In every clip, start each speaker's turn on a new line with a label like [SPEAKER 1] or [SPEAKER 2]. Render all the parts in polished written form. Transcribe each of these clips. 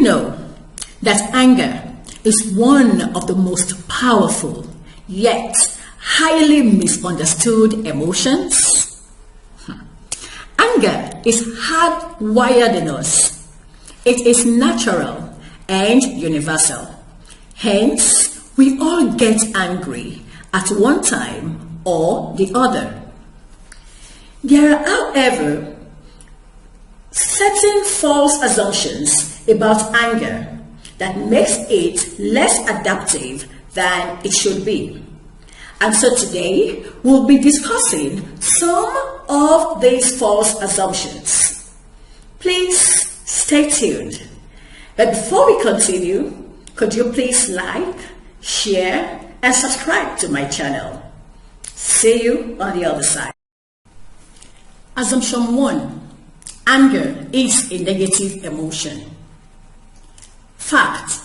[SPEAKER 1] know that anger is one of the most powerful yet highly misunderstood emotions? Anger is hardwired in us. It is natural and universal. Hence, we all get angry at one time or the other. There are, however, certain false assumptions about anger that makes it less adaptive than it should be. And so today, we'll be discussing some of these false assumptions. Please stay tuned. But before we continue, could you please like, share, and subscribe to my channel? See you on the other side. Assumption 1. Anger is a negative emotion. Fact.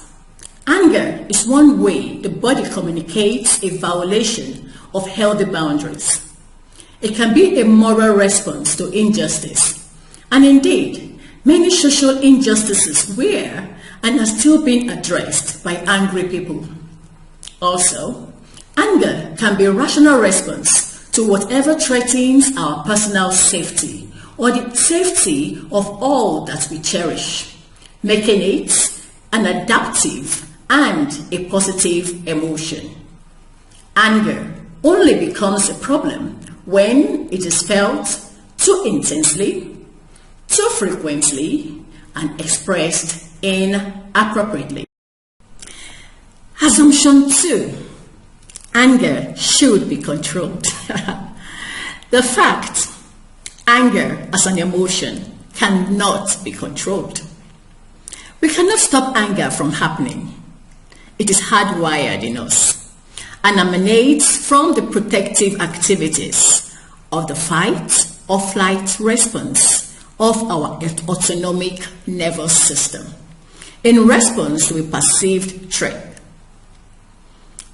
[SPEAKER 1] Anger is one way the body communicates a violation of healthy boundaries. It can be a moral response to injustice. And indeed, many social injustices were and are still being addressed by angry people. Also, anger can be a rational response to whatever threatens our personal safety or the safety of all that we cherish, making it an adaptive and a positive emotion. Anger only becomes a problem when it is felt too intensely, too frequently, and expressed inappropriately. Assumption 2. Anger should be controlled. The fact, anger as an emotion cannot be controlled. We cannot stop anger from happening. It is hardwired in us and emanates from the protective activities of the fight or flight response of our autonomic nervous system in response to a perceived threat.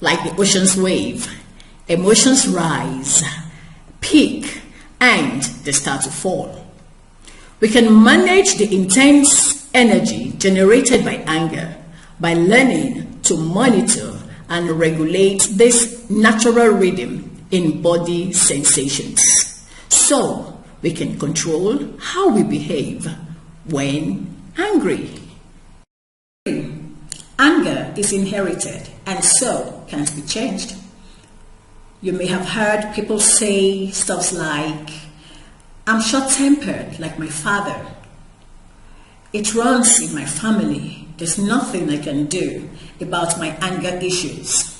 [SPEAKER 1] Like the ocean's wave, emotions rise, peak, and they start to fall. We can manage the intense energy generated by anger by learning to monitor and regulate this natural rhythm in body sensations, so we can control how we behave when angry. Anger is inherited and so can't be changed. You may have heard people say stuff like, "I'm short-tempered like my father. It runs in my family. There's nothing I can do about my anger issues."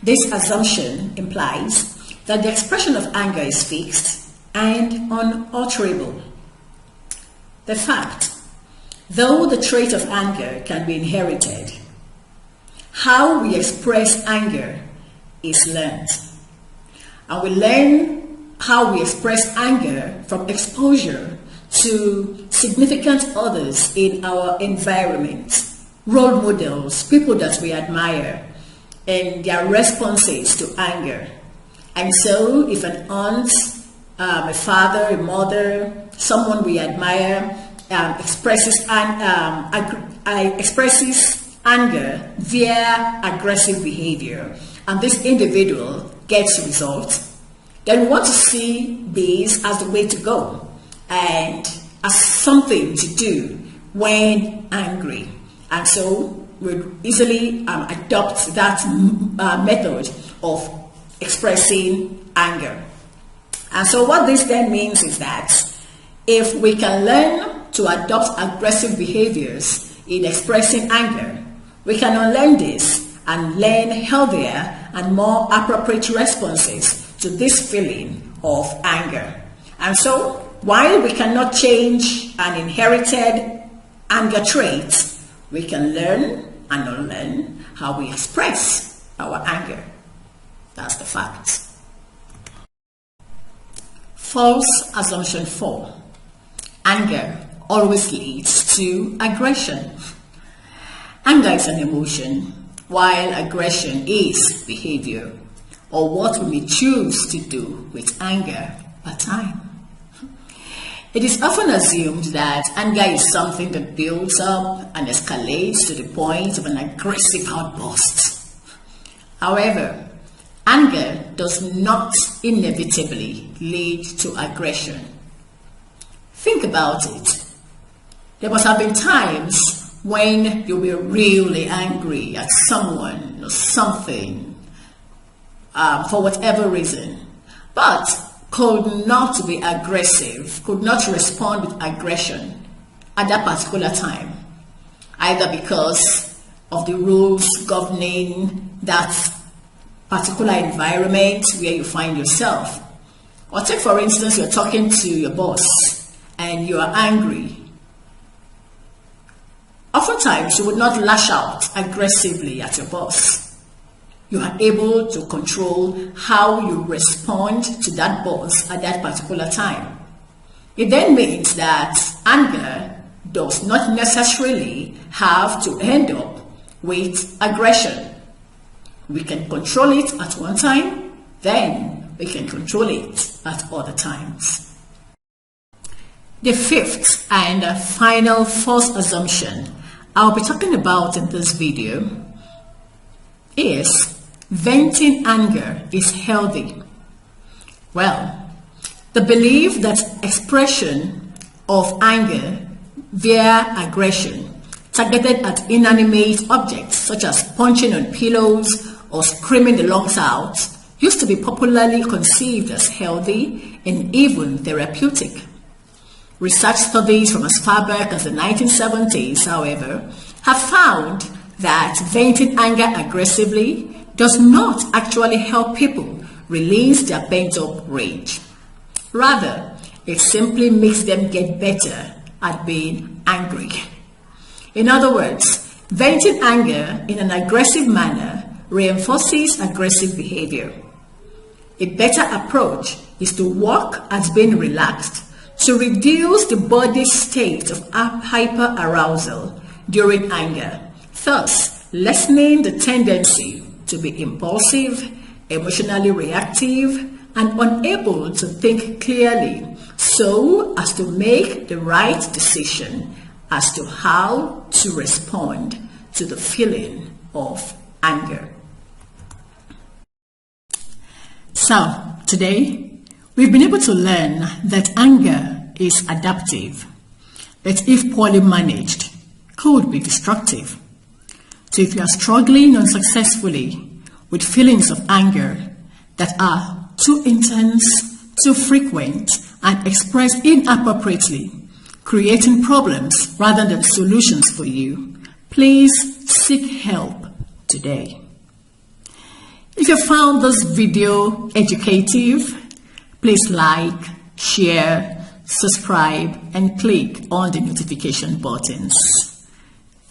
[SPEAKER 1] This assumption implies that the expression of anger is fixed and unalterable. The fact, though the trait of anger can be inherited, how we express anger is learned. And we learn how we express anger from exposure to significant others in our environment, role models, people that we admire, and their responses to anger. And so if an aunt, a father, a mother, someone we admire expresses anger via aggressive behavior, and this individual gets results, then we want to see this as the way to go and as something to do when angry. And so we easily adopt that method of expressing anger. And so what this then means is that if we can learn to adopt aggressive behaviors in expressing anger, we can unlearn this and learn healthier and more appropriate responses to this feeling of anger. And so, while we cannot change an inherited anger trait, we can learn and unlearn how we express our anger. That's the fact. False assumption 4. Anger always leads to aggression. Anger is an emotion, while aggression is behavior, or what we may choose to do with anger at time. It is often assumed that anger is something that builds up and escalates to the point of an aggressive outburst. However, anger does not inevitably lead to aggression. Think about it. There must have been times when you were really angry at someone or something for whatever reason, but could not be aggressive, could not respond with aggression at that particular time, either because of the rules governing that particular environment where you find yourself. Or take, for instance, you're talking to your boss and you are angry. Oftentimes, you would not lash out aggressively at your boss. You are able to control how you respond to that boss at that particular time. It then means that anger does not necessarily have to end up with aggression. We can control it at one time, then we can control it at other times. The fifth and final false assumption I'll be talking about in this video is venting anger is healthy. Well, the belief that expression of anger via aggression targeted at inanimate objects such as punching on pillows or screaming the lungs out used to be popularly conceived as healthy and even therapeutic. Research studies from as far back as the 1970s, however, have found that venting anger aggressively does not actually help people release their pent-up rage. Rather, it simply makes them get better at being angry. In other words, venting anger in an aggressive manner reinforces aggressive behavior. A better approach is to work at being relaxed to reduce the body's state of hyperarousal during anger, thus lessening the tendency to be impulsive, emotionally reactive, and unable to think clearly so as to make the right decision as to how to respond to the feeling of anger. So, today, we've been able to learn that anger is adaptive, but if poorly managed, could be destructive. So if you are struggling unsuccessfully with feelings of anger that are too intense, too frequent, and expressed inappropriately, creating problems rather than solutions for you, please seek help today. If you found this video educative, please like, share, subscribe, and click on the notification buttons.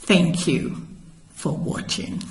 [SPEAKER 1] Thank you for watching.